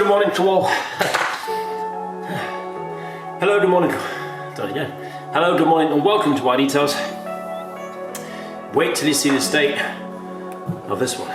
good morning to all. Hello, good morning. Hello, good morning, and welcome to WhiteDetails. Wait till you see the state of this one.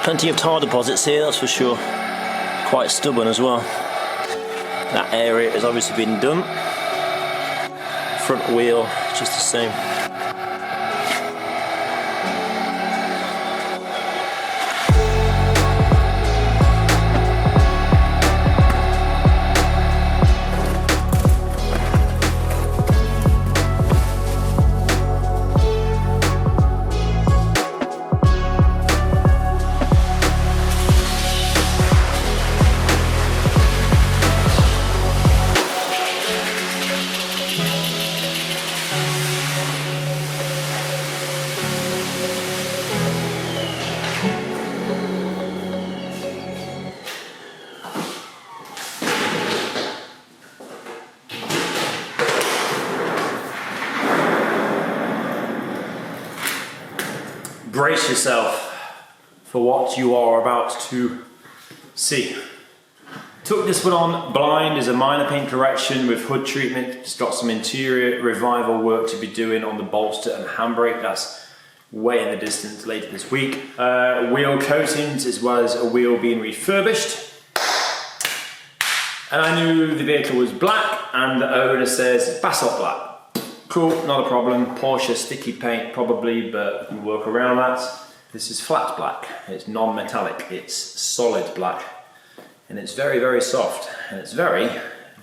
Plenty of tar deposits here, that's for sure. Quite stubborn as well. That area has obviously been done. Front wheel, just the same. Brace yourself for what you are about to see. Took this one on blind as a minor paint correction with hood treatment. It's got some interior revival work to be doing on the bolster and handbrake. That's way in the distance later this week. Wheel coatings as well as a wheel being refurbished. And I knew the vehicle was black and the owner says basalt black. Cool, not a problem. Porsche sticky paint probably, but we can work around that. This is flat black. It's non-metallic. It's solid black. And it's very, very soft. And it's very,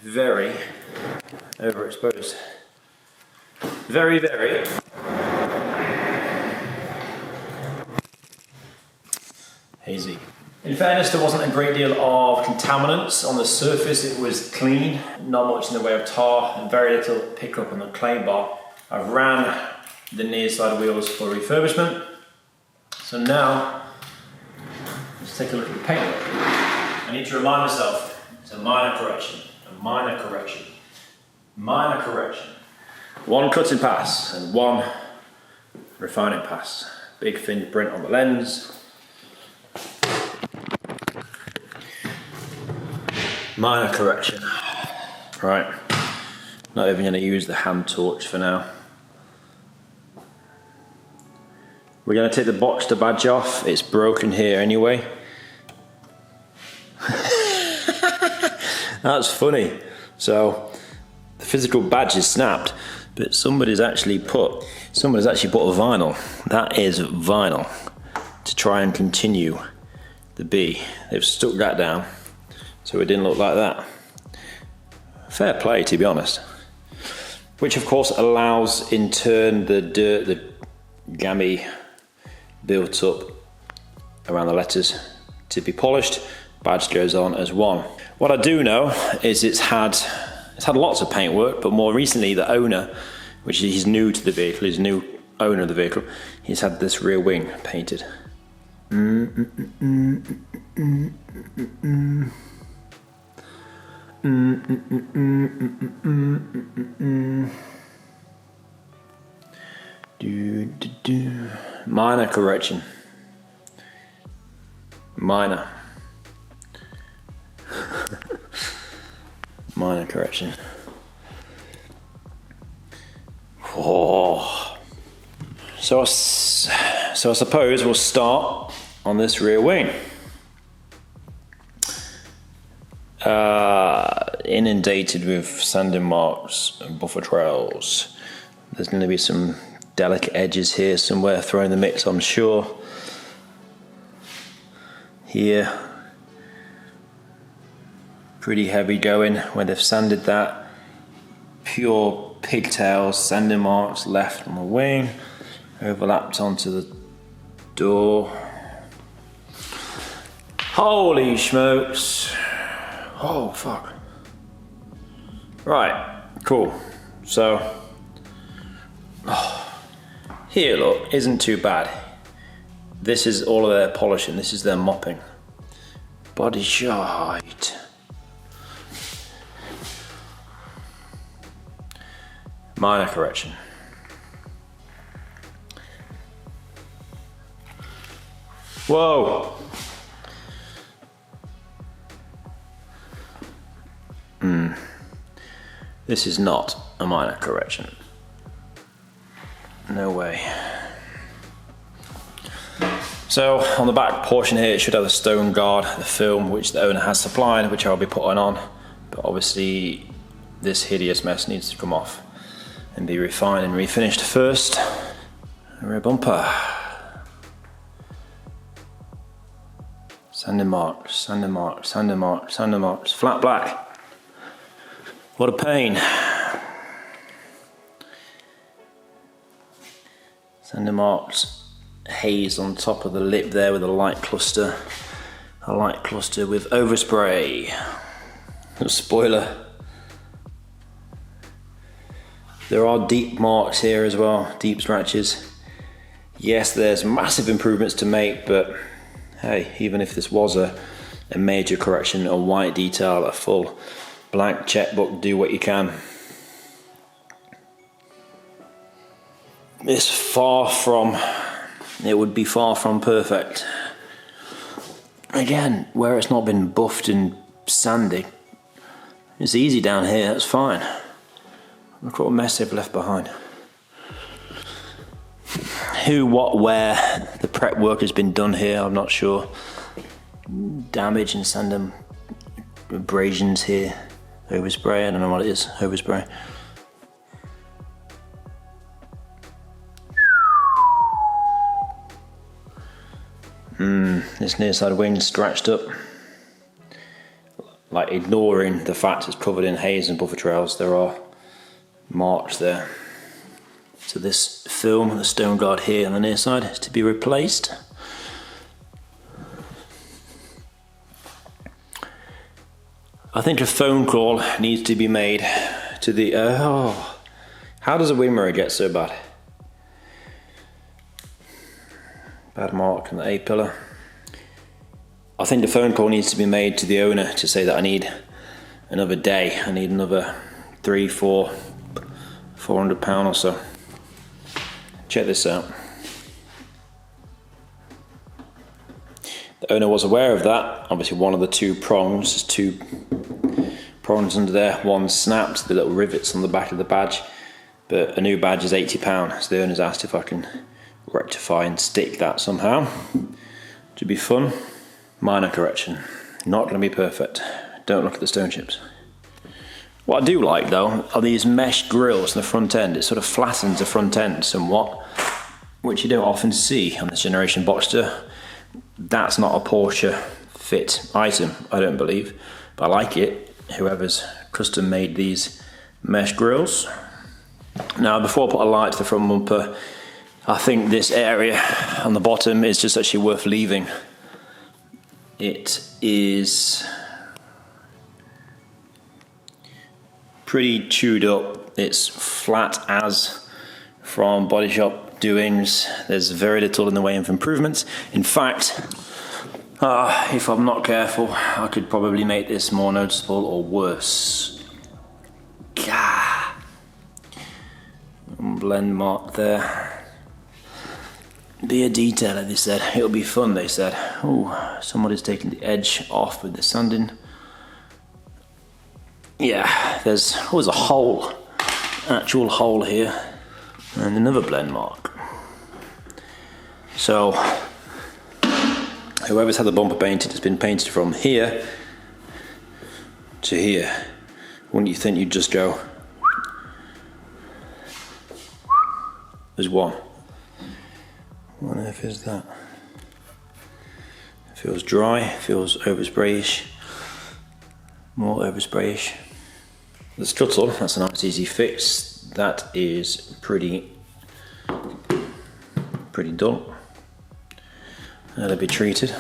very overexposed. Very, very hazy. In fairness, there wasn't a great deal of contaminants on the surface. It was clean, not much in the way of tar, and very little pickup on the clay bar. I've ran the near side wheels for refurbishment. So now, let's take a look at the paintwork. I need to remind myself, it's a minor correction, a minor correction, minor correction. One cutting pass and one refining pass. Big thin print on the lens. Minor correction. Right, not even going to use the hand torch for now. We're going to take the Boxster badge off. It's broken here anyway. That's funny. So the physical badge is snapped, but somebody's actually put a vinyl. That is vinyl to try and continue the B. They've stuck that down. So it didn't look like that. Fair play, to be honest. Which of course allows in turn the dirt, the gammy built up around the letters to be polished. Badge goes on as one. What I do know is it's had lots of paint work, but more recently the owner, which he's new to the vehicle, he's new owner of the vehicle, he's had this rear wing painted. minor correction. Minor. Minor correction. Oh. So I suppose we'll start on this rear wing. Inundated with sanding marks and buffer trails. There's going to be some delicate edges here somewhere thrown in the mix, I'm sure. Here, pretty heavy going where they've sanded that. Pure pigtails, sanding marks left on the wing, overlapped onto the door. Holy smokes. Oh, fuck. Right, cool. So, here, look, isn't too bad. This is all of their polishing, this is their mopping. Body shite. Minor correction. Whoa! This is not a minor correction. No way. So on the back portion here, it should have a stone guard, the film which the owner has supplied, which I'll be putting on. But obviously this hideous mess needs to come off and be refined and refinished first. Rear bumper. Sanding marks, sanding marks, sanding marks, sanding marks. Flat black. What a pain. Sanding marks, haze on top of the lip there with a light cluster. A light cluster with overspray. Spoiler. There are deep marks here as well, deep scratches. Yes, there's massive improvements to make, but hey, even if this was a major correction, a white detail, a full blank checkbook, do what you can. It's far from, it would be far from perfect. Again, where it's not been buffed and sanded, it's easy down here, that's fine. Look what a mess they've left behind. Who, what, where the prep work has been done here, I'm not sure. Damage and sanding, abrasions here. Overspray, I don't know what it is, overspray. This near side wing scratched up. Like ignoring the fact it's covered in haze and buffer trails, there are marks there. So this film, the stone guard here on the near side, is to be replaced. I think a phone call needs to be made to the, how does a wing mirror get so bad? Bad mark on the A-pillar. I think the phone call needs to be made to the owner to say that I need another day. I need another 400 £400 or so. Check this out. The owner was aware of that. Obviously one of the two prongs, there's two prongs under there, one snapped, the little rivets on the back of the badge, but a new badge is £80, so the owner's asked if I can rectify and stick that somehow. Should be fun. Minor correction, not going to be perfect. Don't look at the stone chips. What I do like though are these mesh grills in the front end. It sort of flattens the front end somewhat, which you don't often see on this generation Boxster. That's not a Porsche fit item, I don't believe, but I like it. Whoever's custom made these mesh grills. Now before I put a light to the front bumper, I think this area on the bottom is just actually worth leaving. It is pretty chewed up. It's flat as from body shop doings. There's very little in the way of improvements. In fact, if I'm not careful, I could probably make this more noticeable or worse. Gah. Blend mark there. Be a detailer, they said. It'll be fun, they said. Oh, somebody's taking the edge off with the sanding. Yeah, there's always a hole, actual hole here, and another blend mark. So, whoever's had the bumper painted has been painted from here to here. Wouldn't you think you'd just go, there's one. What on earth is that? It feels dry, feels oversprayish, more oversprayish. The scuttle, that's a nice easy fix. That is pretty dull. That'll be treated.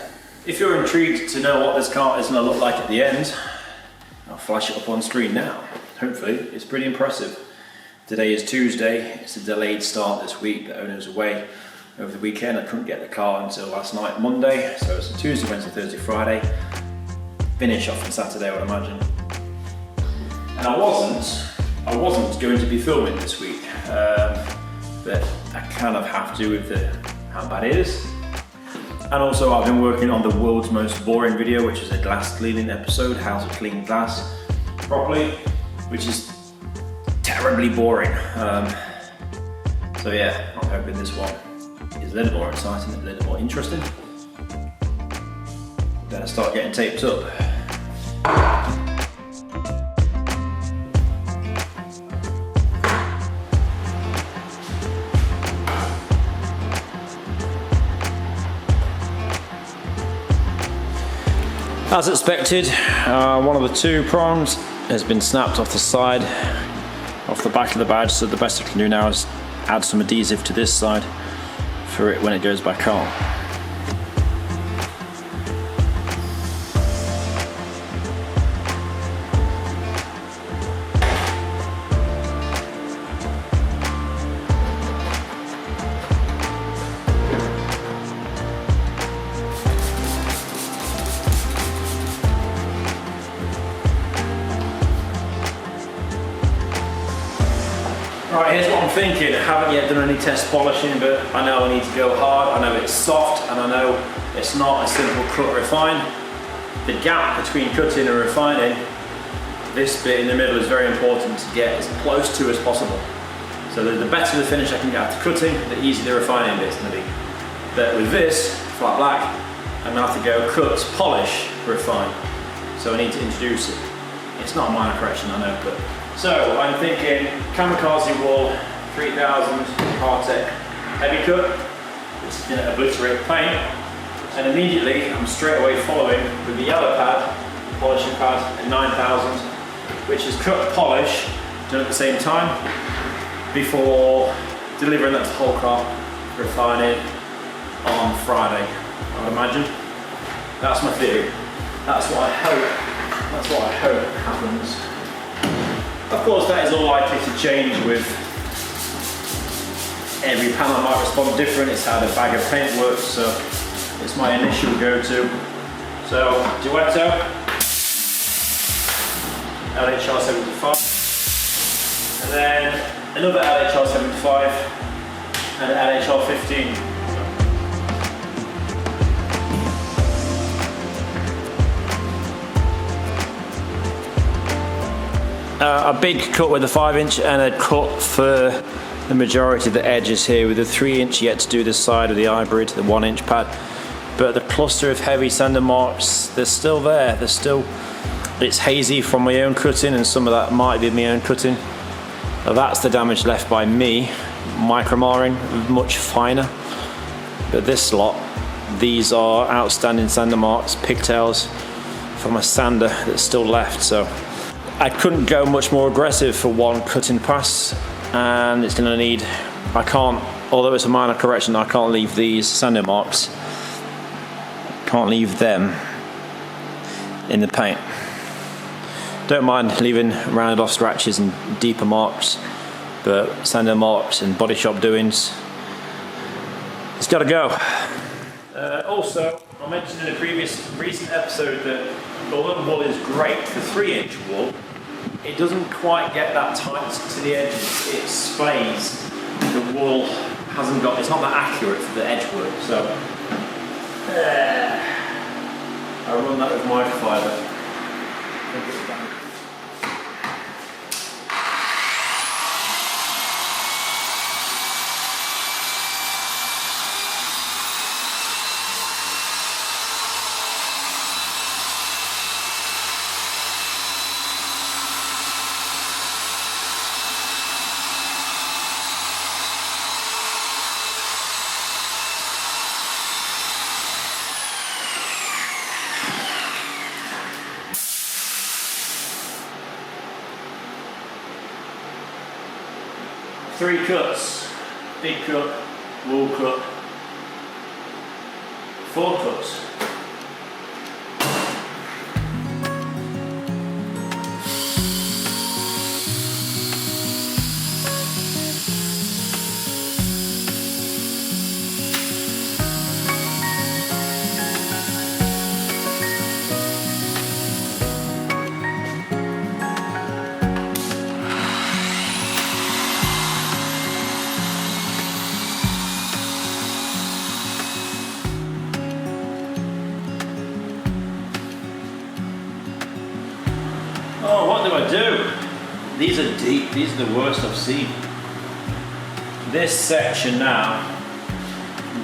If you're intrigued to know what this car is going to look like at the end, I'll flash it up on screen now. Hopefully, it's pretty impressive. Today is Tuesday, it's a delayed start this week, the owner's away over the weekend. I couldn't get the car until last night, Monday, so it's a Tuesday, Wednesday, Thursday, Friday. Finish off on Saturday, I would imagine. And I wasn't going to be filming this week, but I kind of have to with how bad it is. And also I've been working on the world's most boring video, which is a glass cleaning episode, how to clean glass properly, which is terribly boring. So yeah, I'm hoping this one is a little more exciting, a little more interesting. Better start getting taped up. As expected, one of the two prongs has been snapped off the side, off the back of the badge, so the best I can do now is add some adhesive to this side for it when it goes back on. Right, here's what I'm thinking. I haven't yet done any test polishing, but I know I need to go hard. I know it's soft, and I know it's not a simple cut refine. The gap between cutting and refining, this bit in the middle is very important to get as close to as possible. So the better the finish I can get after cutting, the easier the refining bit's going to be. But with this, flat black, I'm going to have to go cut, polish, refine. So I need to introduce it. It's not a minor correction, I know, but so I'm thinking Kamikaze Wool 3000 Cartec Heavy Cut, which is going to obliterate paint, and immediately I'm straight away following with the yellow pad, polishing pad at 9000, which is cut polish done at the same time before delivering that to whole car, refining on Friday, I would imagine. That's my theory. That's what I hope happens. Of course, that is all likely to change with every panel might respond different. It's how the bag of paint works, so it's my initial go-to. So, Duetto, LHR 75, and then another LHR 75 and an LHR 15. A big cut with a 5-inch and a cut for the majority of the edges here with a 3-inch yet to do this side of the hybrid, the 1-inch pad. But the cluster of heavy sander marks, they're still there. It's hazy from my own cutting, and some of that might be my own cutting. That's the damage left by me, micromarring, much finer. But this lot, these are outstanding sander marks, pigtails from a sander that's still left. So I couldn't go much more aggressive for one cutting pass, and it's going to need, although it's a minor correction, I can't leave these sander marks, can't leave them in the paint. Don't mind leaving rounded off scratches and deeper marks, but sander marks and body shop doings, it's got to go. Also, I mentioned in a recent episode that although the wool is great for 3-inch wool, it doesn't quite get that tight to the edges. It splays. The wool it's not that accurate for the edge work, so I run that with microfiber. Three cuts, big cut, wall cut, 4 cuts. Oh, what do I do? These are deep, these are the worst I've seen. This section now,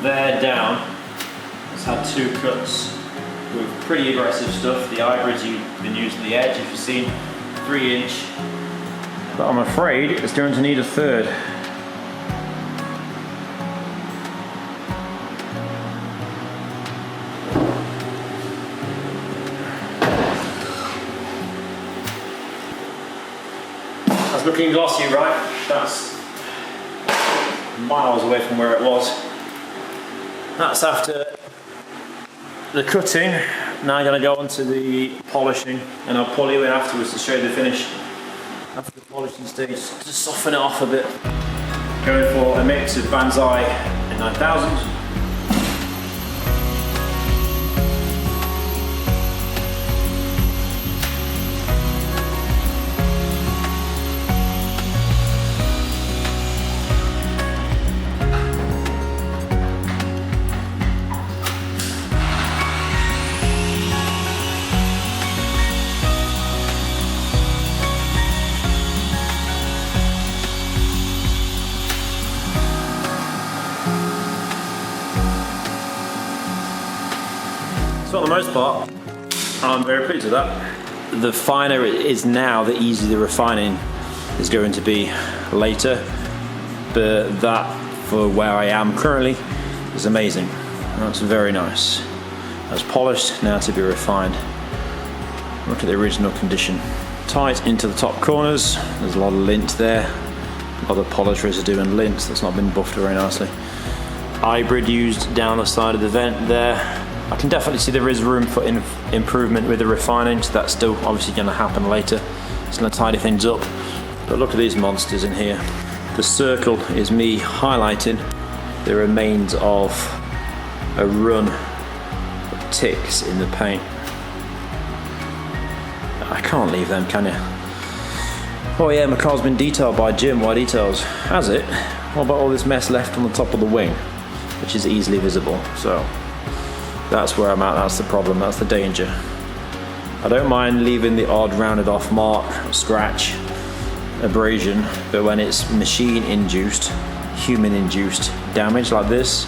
there down, has had 2 cuts with pretty aggressive stuff. The hybrids you've been using the edge, if you've seen, 3-inch. But I'm afraid it's going to need a 3rd. That's looking glossy, right? That's miles away from where it was. That's after the cutting. Now I'm going to go on to the polishing, and I'll pull you in afterwards to show you the finish after the polishing stage, to soften it off a bit. Going for a mix of Banzai and 9000s. So for the most part, I'm very pleased with that. The finer it is now, the easier the refining is going to be later. But that, for where I am currently, is amazing. That's very nice. That's polished, now to be refined. Look at the original condition. Tight into the top corners. There's a lot of lint there. A lot of polish residue and lint that's not been buffed very nicely. Hybrid used down the side of the vent there. I can definitely see there is room for improvement with the refining, so that's still obviously going to happen later. It's going to tidy things up. But look at these monsters in here. The circle is me highlighting the remains of a run of ticks in the paint. I can't leave them, can you? Oh yeah, my car's been detailed by Jim, WhiteDetails. Has it? What about all this mess left on the top of the wing, which is easily visible? So that's where I'm at, that's the problem, that's the danger. I don't mind leaving the odd rounded off mark, scratch, abrasion, but when it's machine induced, human induced damage like this,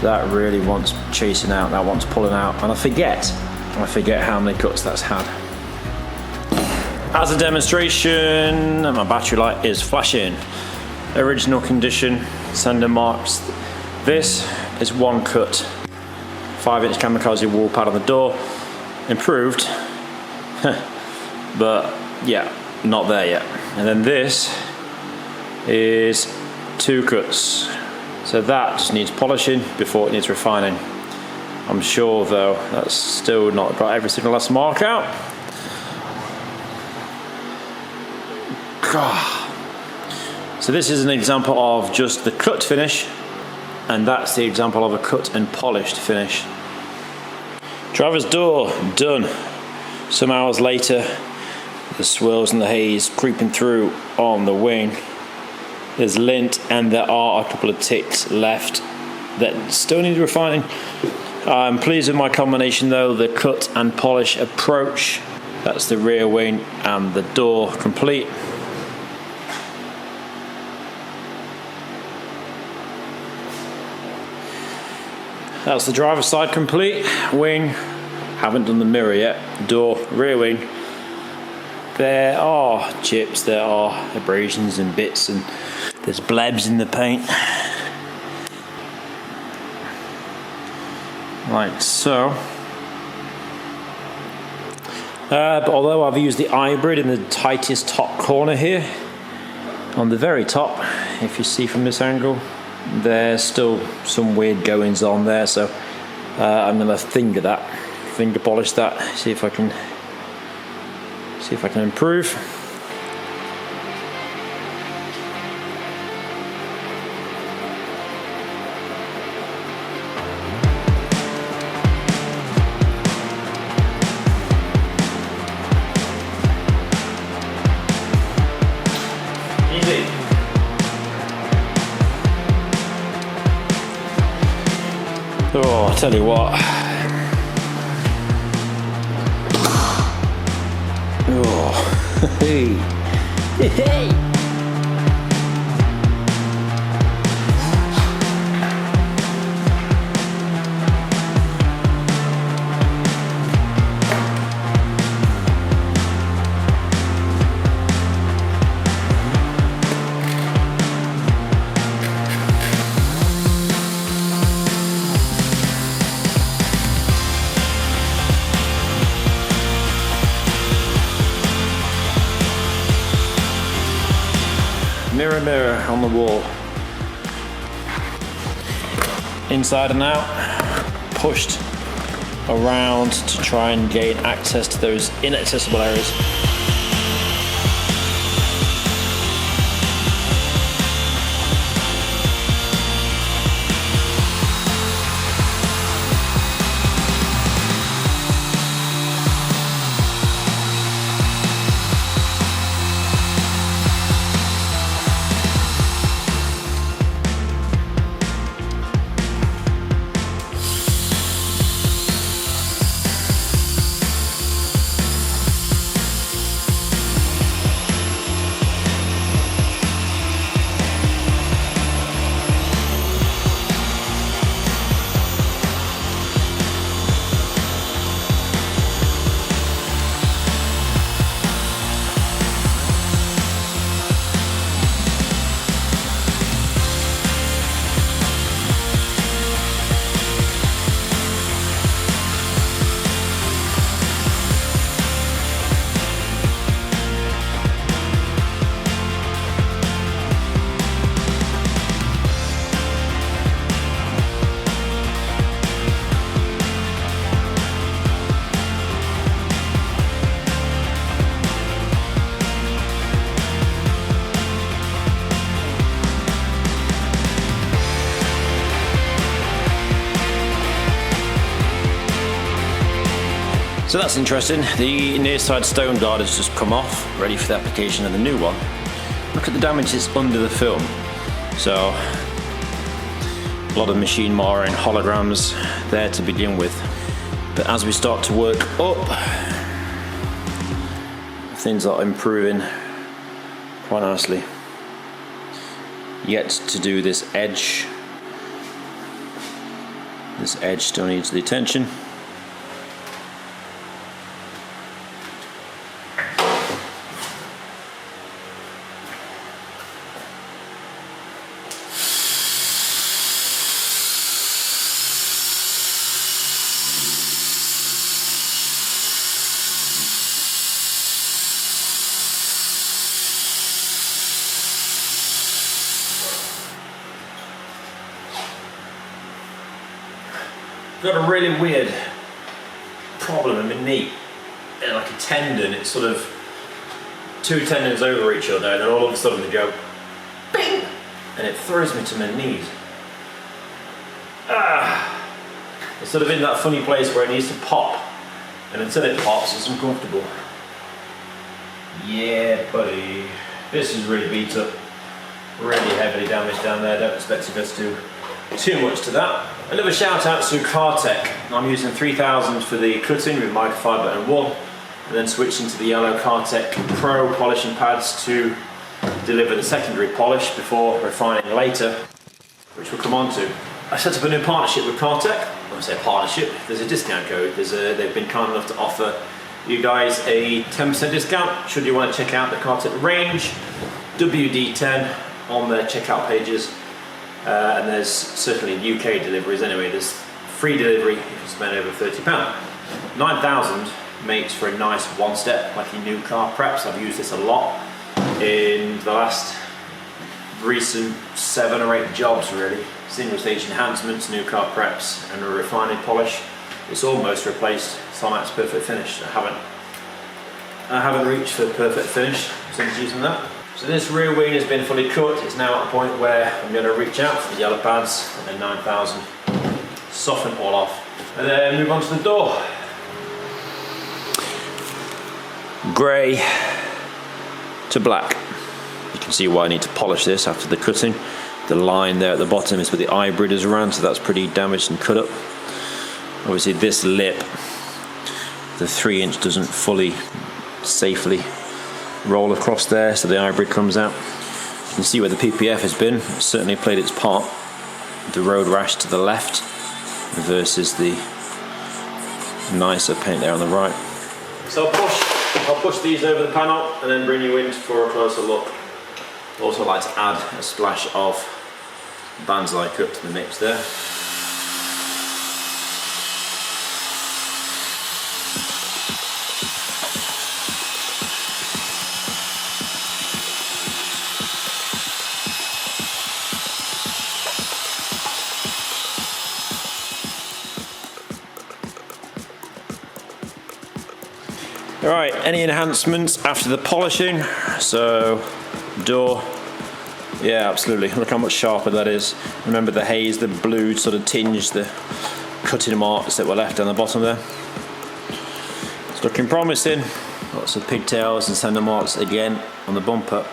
that really wants chasing out, that wants pulling out, and I forget how many cuts that's had. As a demonstration, my battery light is flashing. Original condition, sender marks. This is 1 cut. 5-inch kamikaze wall pad on the door. Improved, but yeah, not there yet. And then this is 2 cuts. So that just needs polishing before it needs refining. I'm sure though that's still not got every single last mark out. So this is an example of just the cut finish, and that's the example of a cut and polished finish. Driver's door done. Some hours later, the swirls and the haze creeping through on the wing. there's lint, and there are a couple of ticks left that still need refining. I'm pleased with my combination though, the cut and polish approach. That's the rear wing and the door complete. That's the driver's side complete. Wing, haven't done the mirror yet. Door, rear wing. There are chips, there are abrasions and bits, and there's blebs in the paint. Like so. But although I've used the hybrid in the tightest top corner here, on the very top, if you see from this angle, there's still some weird goings on there, so I'm going to finger polish that, see if I can improve. Easy. Oh, I'll tell you what. Oh, hey, hey. Mirror, mirror on the wall. Inside and out, pushed around to try and gain access to those inaccessible areas. So that's interesting. The near side stone guard has just come off, ready for the application of the new one. Look at the damages under the film. So, a lot of machine marring, holograms there to begin with. But as we start to work up, things are improving quite nicely. Yet to do this edge. This edge still needs the attention. I've got a really weird problem in my knee, and like a tendon, it's sort of two tendons over each other, and then all of a sudden they go bing, and it throws me to my knees. It's sort of in that funny place where it needs to pop, and until it pops it's uncomfortable. Yeah buddy, this is really beat up. really heavily damaged down there. Don't expect you guys to do too much to that. Another shout out to Cartec. I'm using 3000 for the cutting with microfiber and wool, and then switching to the yellow Cartec Pro polishing pads to deliver the secondary polish before refining later, which we'll come on to. I set up a new partnership with Cartec. When I say partnership, there's a discount code. They've been kind enough to offer you guys a 10% discount should you want to check out the Cartec range, WD10 on their checkout pages. And there's certainly UK deliveries anyway. There's free delivery if you spend over £30. 9,000 makes for a nice one step, like your new car preps. I've used this a lot in the last recent 7 or 8 jobs really. Single stage enhancements, new car preps and a refining polish. It's almost replaced Sonac's Perfect Finish. I haven't reached for Perfect Finish since using that. So this rear wing has been fully cut. It's now at a point where I'm going to reach out for the yellow pads and then 9,000, soften all off, and then move on to the door. Grey to black. You can see why I need to polish this after the cutting. The line there at the bottom is where the hybrid is around, so that's pretty damaged and cut up. Obviously this lip, the 3-inch doesn't fully safely roll across there, so the hybrid comes out. You can see where the PPF has been. It's certainly played its part. The road rash to the left versus the nicer paint there on the right. So I'll push these over the panel and then bring you in for a closer look. Also like to add a splash of Banzai cut to the mix there. Alright, any enhancements after the polishing? So, door, yeah, absolutely. Look how much sharper that is. Remember the haze, the blue sort of tinge, the cutting marks that were left down the bottom there. It's looking promising. Lots of pigtails and center marks again on the bumper.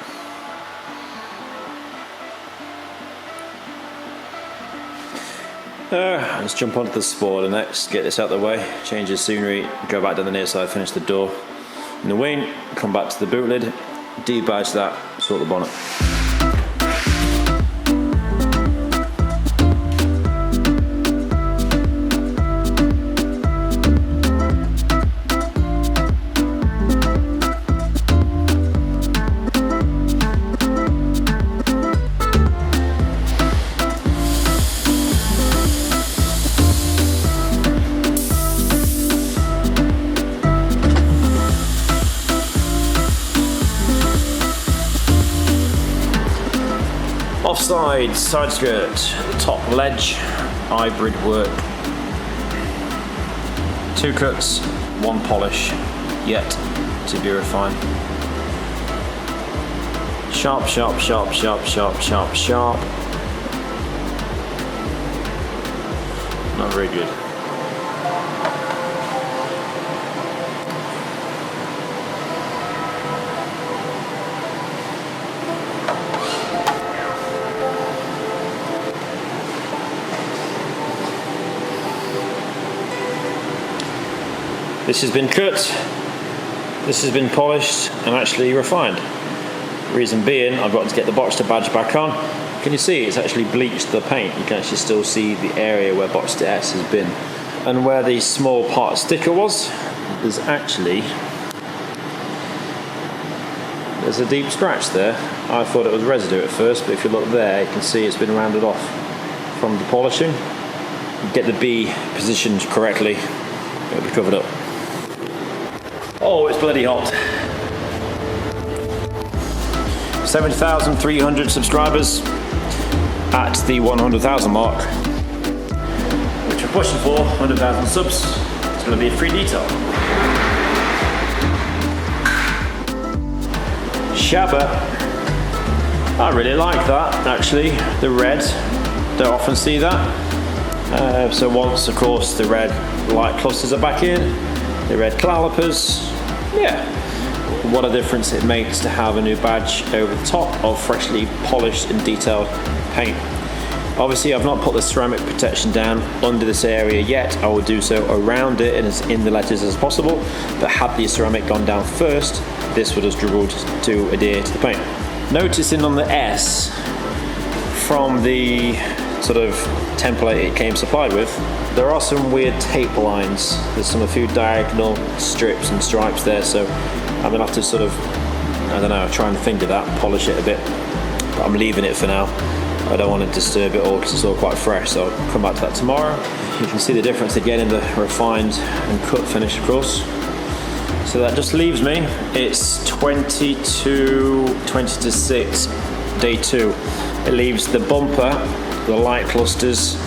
Let's jump onto the spoiler next, get this out of the way, change the scenery, go back down the near side, finish the door in the wing, come back to the boot lid, debadge that, sort the bonnet. Offside, side skirt, the top ledge, hybrid work. 2 cuts, 1 polish, yet to be refined. Sharp, sharp, sharp, sharp, sharp, sharp, sharp. Not very good. This has been cut, this has been polished and actually refined. Reason being, I've got to get the Boxster badge back on. Can you see it's actually bleached the paint? You can actually still see the area where Boxster S has been. And where the small part sticker was, there's a deep scratch there. I thought it was residue at first, but if you look there, you can see it's been rounded off from the polishing. Get the B positioned correctly, it'll be covered up. Oh, it's bloody hot. 70,300 subscribers at the 100,000 mark, which we're pushing for. 100,000 subs. It's going to be a free detail. Shabba. I really like that actually. The red. Don't often see that. So once, of course, the red light clusters are back in. The red calipers, yeah, what a difference it makes to have a new badge over the top of freshly polished and detailed paint. Obviously I've not put the ceramic protection down under this area yet. I will do so around it and as in the letters as possible, but had the ceramic gone down first, this would have struggled to adhere to the paint. Noticing on the S, from the sort of template it came supplied with, there are some weird tape lines. There's a few diagonal strips and stripes there, so I'm gonna have to sort of, I don't know, try and finger that, polish it a bit, but I'm leaving it for now. I don't want to disturb it all because it's all quite fresh, so I'll come back to that tomorrow. You can see the difference again in the refined and cut finish, of course. So that just leaves me, it's 20 to 6, day 2. It leaves the bumper, the light clusters,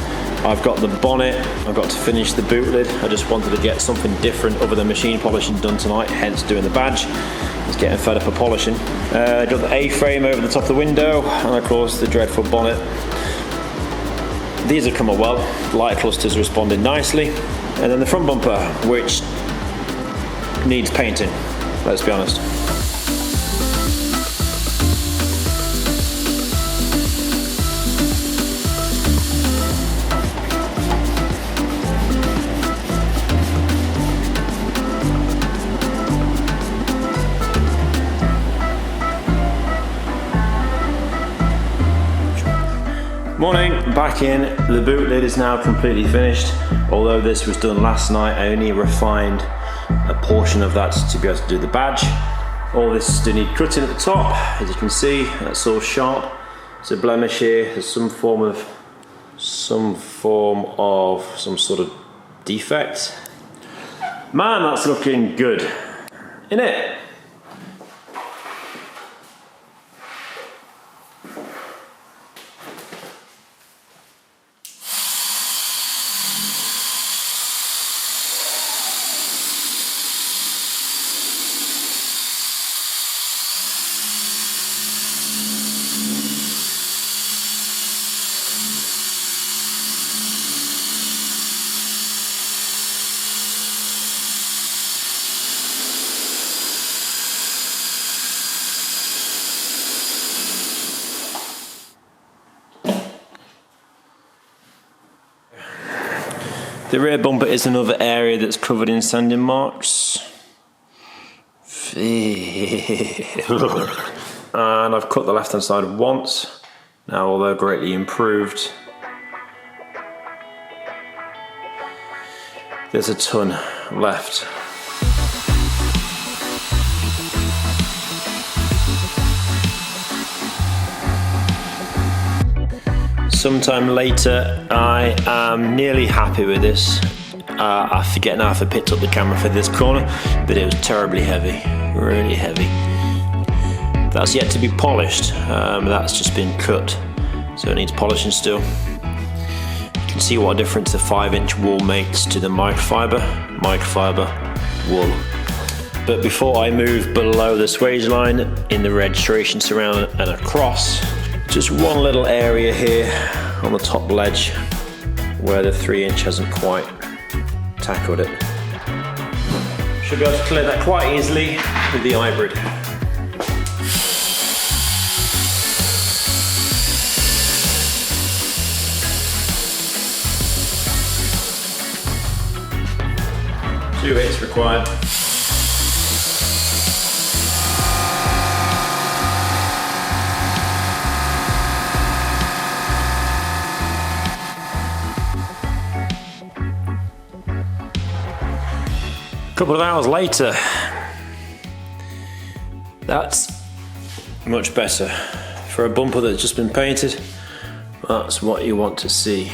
I've got the bonnet, I've got to finish the boot lid. I just wanted to get something different other than machine polishing done tonight, hence doing the badge. Just getting fed up of polishing. Got the A-frame over the top of the window, and of course the dreadful bonnet. These have come up well, the light clusters responded nicely. And then the front bumper, which needs painting, let's be honest. Morning, back in. The boot lid is now completely finished. Although this was done last night, I only refined a portion of that to be able to do the badge. All this still need cutting at the top. As you can see, that's all sharp. There's a blemish here. There's some sort of defect. Man, that's looking good, isn't it? The rear bumper is another area that's covered in sanding marks. And I've cut the left hand side once. Now, although greatly improved, there's a ton left. Sometime later, I am nearly happy with this. I forget now if I picked up the camera for this corner, but it was terribly heavy, really heavy. That's yet to be polished, that's just been cut, so it needs polishing still. You can see what a difference the 5-inch wool makes to the microfiber wool. But before I move below the swage line in the registration surround and across, just one little area here on the top ledge where the 3-inch hasn't quite tackled it. Should be able to clear that quite easily with the hybrid. Two hits required. A couple of hours later, that's much better. For a bumper that's just been painted, that's what you want to see.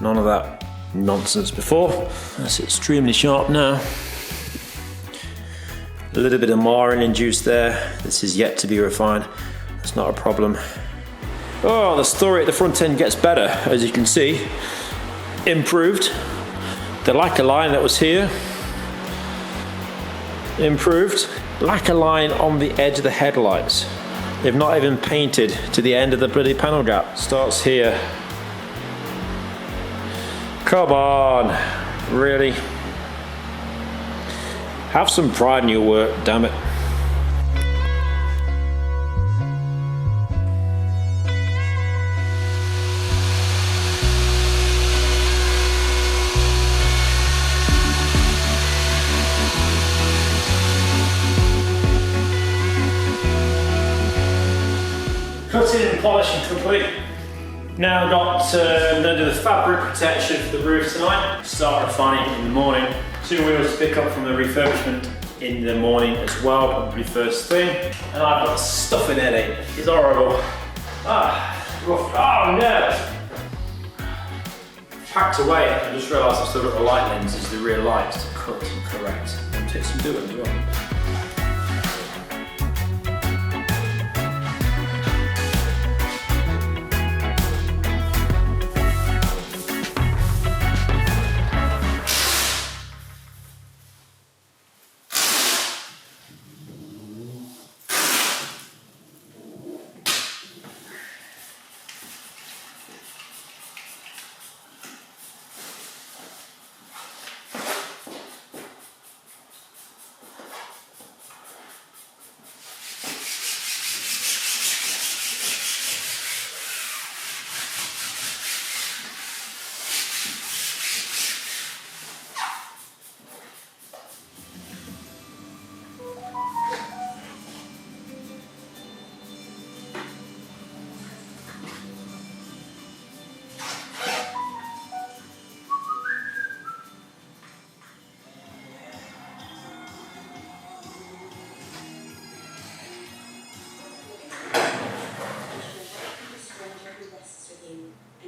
None of that nonsense before. That's extremely sharp now. A little bit of marring induced there. This is yet to be refined. That's not a problem. Oh, the story at the front end gets better, as you can see. Improved. The lacquer line that was here, improved. Lacquer line on the edge of the headlights. They've not even painted to the end of the bloody panel gap. Starts here. Come on, really? Have some pride in your work, damn it. sorted and polished and complete. Now I'm going to do the fabric protection for the roof tonight. Start refining in the morning. 2 wheels to pick up from the refurbishment in the morning as well, probably first thing. And I've got a stuffing headache. It's horrible. Rough. Oh no! Packed away. I just realised I've still got the light lenses, the rear lights to cut and correct. And take some doing as well.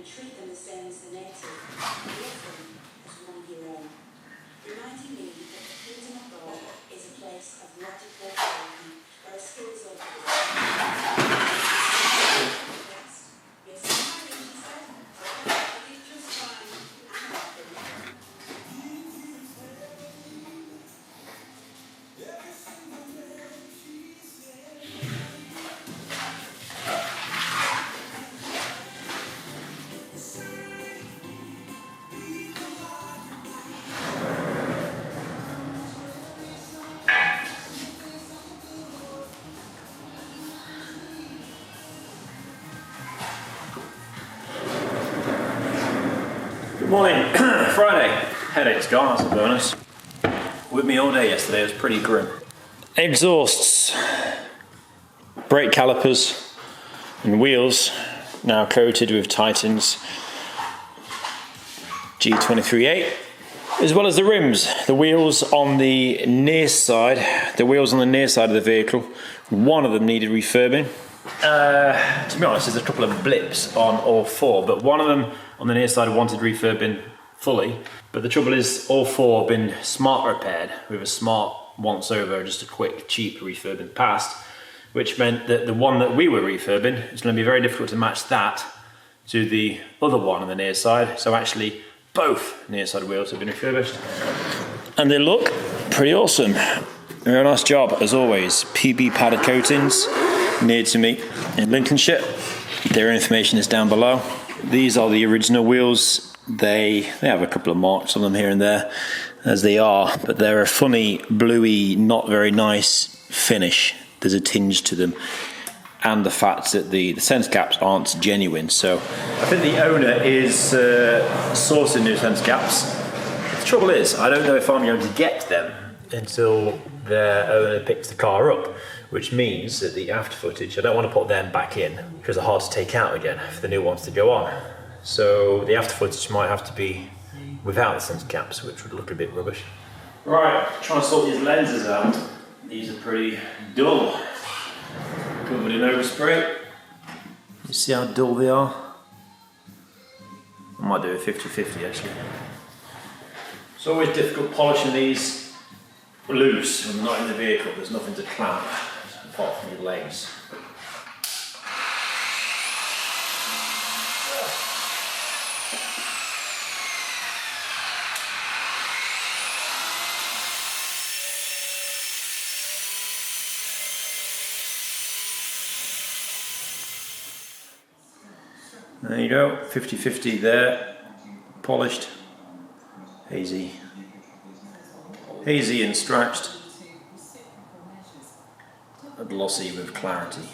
Treat them the same as the native, and live them as one of your own, reminding me that the kingdom of God is a place of radical awakening, where a skills of yes, she said, I did just fine, and nothing. Good morning. Friday. Headache's gone, that's a bonus. With me all day yesterday, it was pretty grim. Exhausts, brake calipers and wheels now coated with Titan's G23A, as well as the rims. The wheels on the near side, of the vehicle, one of them needed refurbing. To be honest, there's a couple of blips on all four, but one of them on the near side wanted refurbing fully. But the trouble is, all four have been smart repaired with a smart once over, just a quick, cheap refurb in the past, which meant that the one that we were refurbing, it's going to be very difficult to match that to the other one on the near side. So actually, both near side wheels have been refurbished. And they look pretty awesome. Very nice job, as always. PB powder coatings, near to me in Lincolnshire. Their information is down below. These are the original wheels. They have a couple of marks on them here and there, as they are, but they're a funny, bluey, not very nice finish. There's a tinge to them, and the fact that the sense caps aren't genuine. So I think the owner is sourcing new sense caps. The trouble is, I don't know if I'm going to get them until their owner picks the car up, which means that the after footage, I don't want to put them back in because they're hard to take out again for the new ones to go on. So the after footage might have to be without the sense caps, which would look a bit rubbish. Right, trying to sort these lenses out. These are pretty dull. Covered in overspray. You see how dull they are? I might do a 50-50 actually. It's always difficult polishing these loose when they're not in the vehicle. There's nothing to clamp apart from your legs. There you go, 50-50 there, polished, hazy and scratched, and glossy with clarity.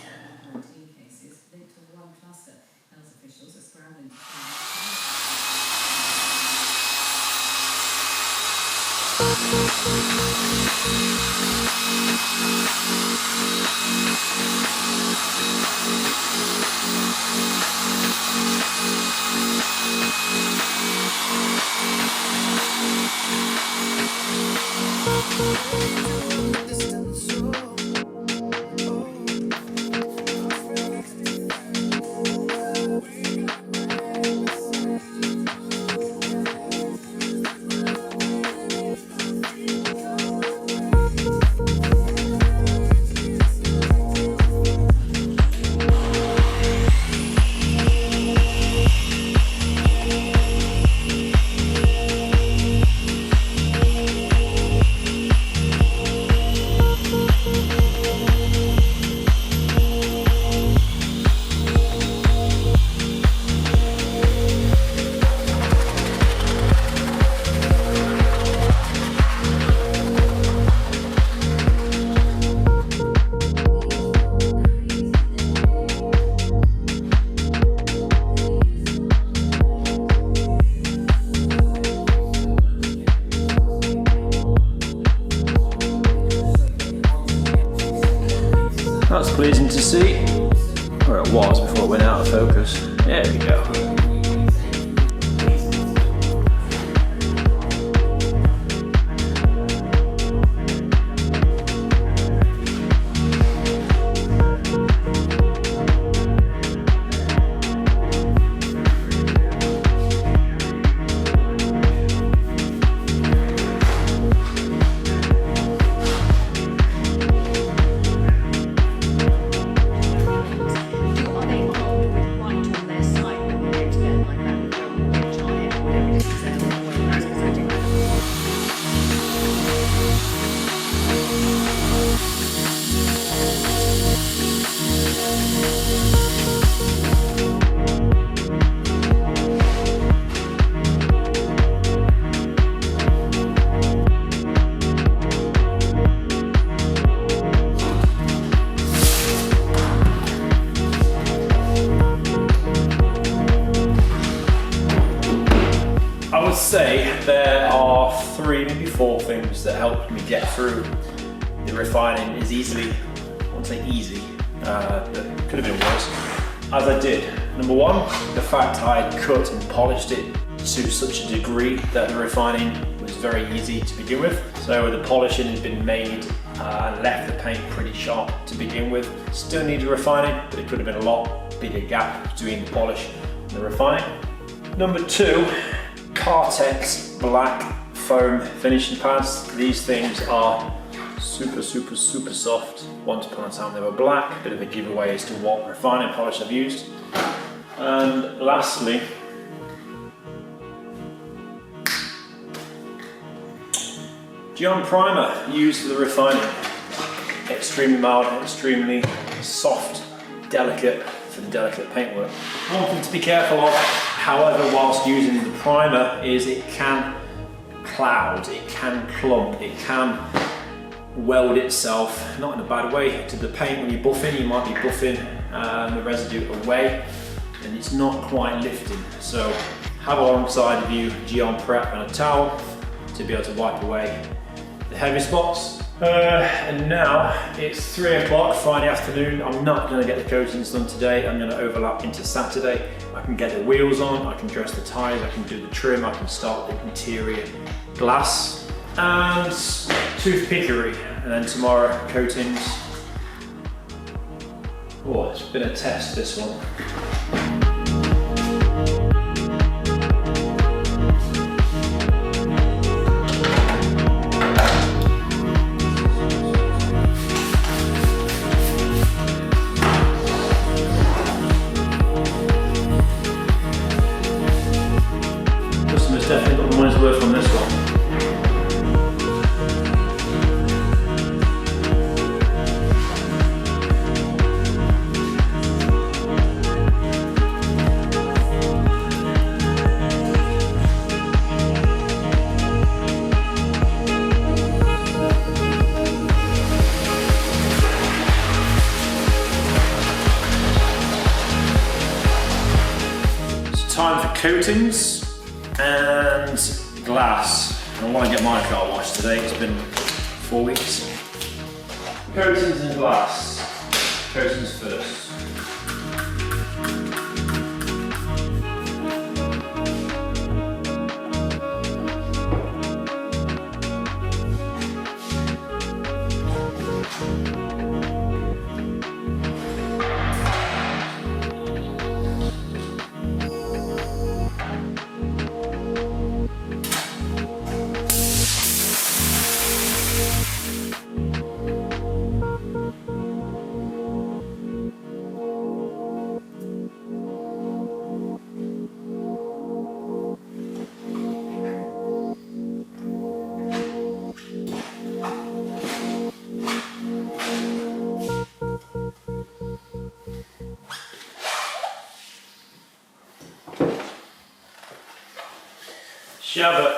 That's pleasing to see, or it was before it went out of focus. There we go. I would say there are 3, maybe 4 things that helped me get through the refining as easily, I won't say easy, but could have been worse, as I did. Number 1, the fact I cut and polished it to such a degree that the refining was very easy to begin with. So the polishing had been made and left the paint pretty sharp to begin with. Still needed refining, but it could have been a lot bigger gap between the polish and the refining. Number 2, Cartex black foam finishing pads. These things are super soft. Once upon a time they were black, bit of a giveaway as to what refining polish I've used. And lastly, Geon primer used for the refining. Extremely mild, extremely soft, delicate for the delicate paintwork. One thing to be careful of, however, whilst using the primer is it can cloud, it can clump, it can weld itself, not in a bad way, to the paint. When you're buffing, you might be buffing the residue away and it's not quite lifting. So have alongside of you Geon Prep and a towel to be able to wipe away the heavy spots. And now it's 3 o'clock Friday afternoon. I'm not going to get the coatings done today. I'm going to overlap into Saturday. I can get the wheels on, I can dress the tyres, I can do the trim, I can start the interior glass and toothpickery, and then tomorrow coatings. Oh, it's been a test, this one. Definitely got the money's worth on this one. It's time for coatings and glass. I want to get my car washed today. It's been 4 weeks. Coatings and glass. Coatings first. Shove it.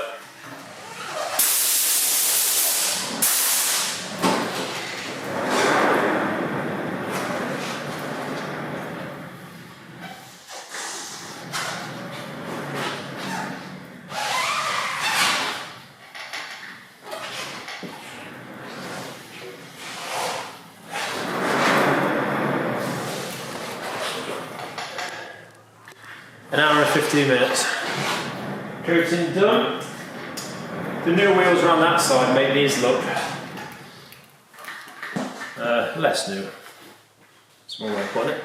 An hour and 15 minutes. Coating done. The new wheels around that side make these look less new. Small way of putting it.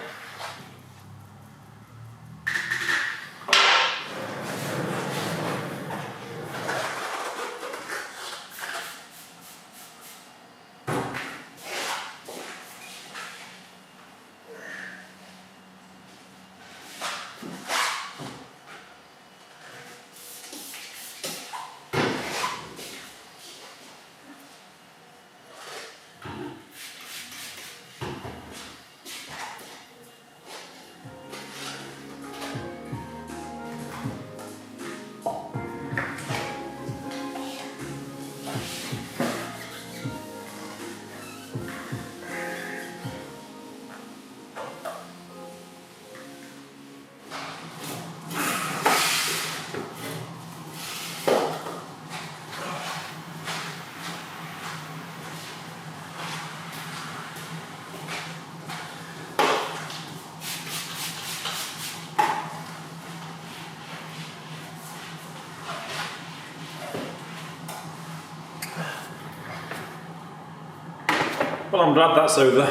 Well, I'm glad that's over.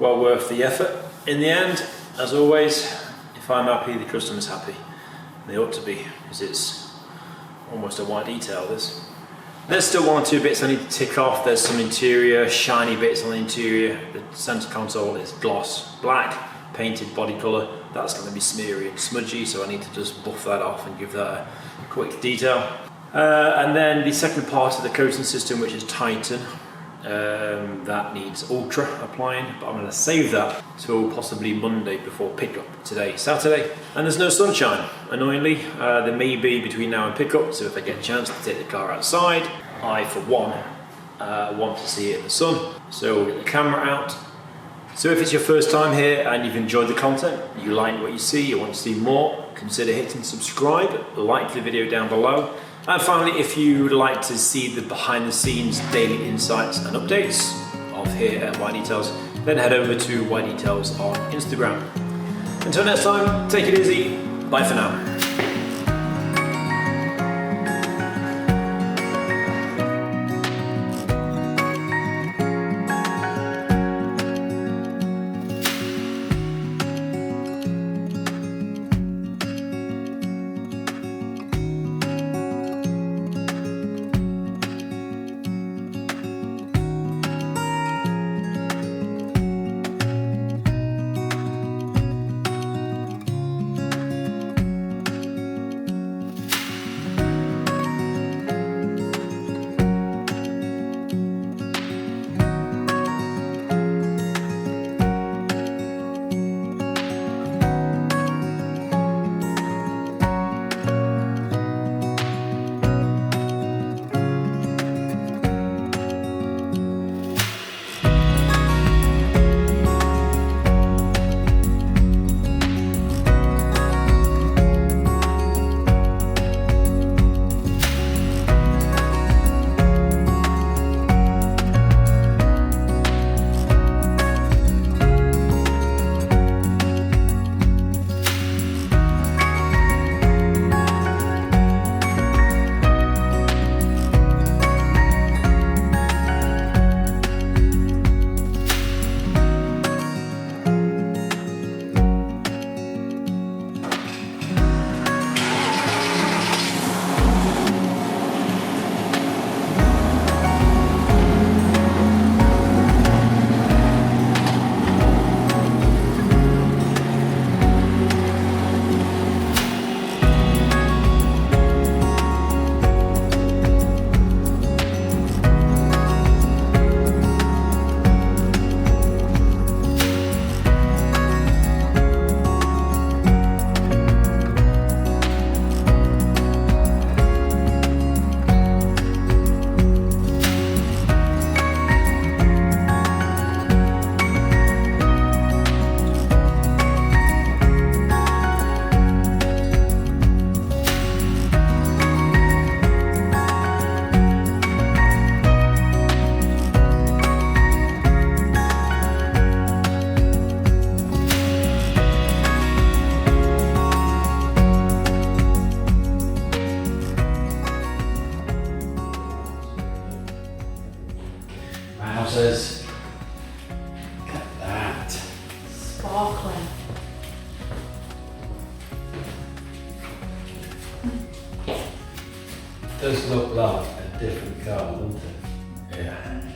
Well worth the effort. In the end, as always, if I'm happy, the customer's happy. They ought to be, because it's almost a white detail, this. There's still one or two bits I need to tick off. There's some interior, shiny bits on the interior. The center console is gloss black, painted body colour. That's going to be smeary and smudgy, so I need to just buff that off and give that a quick detail. And then the second part of the coating system, which is Titan, that needs Ultra applying, but I'm going to save that till possibly Monday before pickup. Today, Saturday, and there's no sunshine, annoyingly. There may be between now and pickup, so if I get a chance to take the car outside, I, for one, want to see it in the sun, so we'll get the camera out. So if it's your first time here and you've enjoyed the content, you like what you see, you want to see more, consider hitting subscribe, like the video down below. And finally, if you would like to see the behind the scenes daily insights and updates of here at WhiteDetails, then head over to WhiteDetails on Instagram. Until next time, take it easy, bye for now. Wowzers. Look at that. Sparkling. Does look like a different car, doesn't it? Yeah.